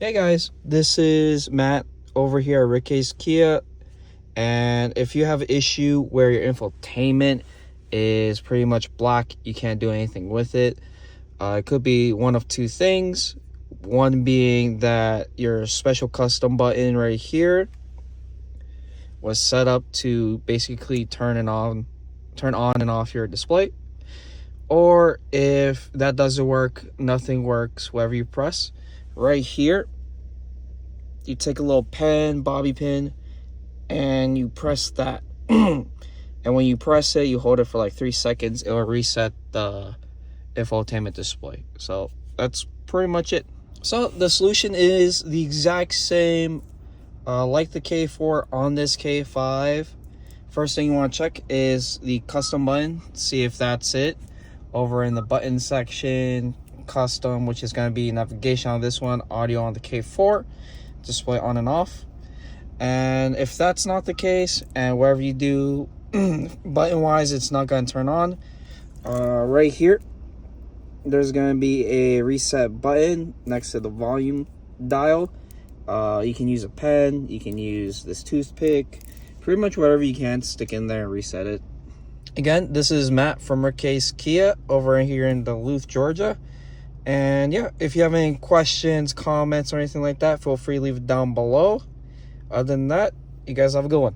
Hey guys, this is Matt over here at Rick's Kia, and if you have an issue where your infotainment is pretty much black, you can't do anything with it. It could be one of two things. One being that your special custom button right here was set up to basically turn on and off your display. Or if that doesn't work, nothing works, whatever you press right here, you take a little pen, bobby pin, and you press that. And when you press it, you hold it for like 3 seconds. It will reset the infotainment display. So that's pretty much it. So the solution is the exact same like the K4 on this K5. First thing you want to check is the custom button. See if that's it. Over in the button section, custom, which is going to be navigation on this one, audio on the K4, display on and off. And if that's not the case, and wherever you do button wise it's not going to turn on, right here there's going to be a reset button next to the volume dial. You can use a pen, you can use this toothpick, pretty much whatever you can, stick in there and reset it. Again, this is Matt from Rick's Kia over here in Duluth, Georgia. And yeah, if you have any questions, comments, or anything like that, feel free to leave it down below. Other than that, you guys have a good one.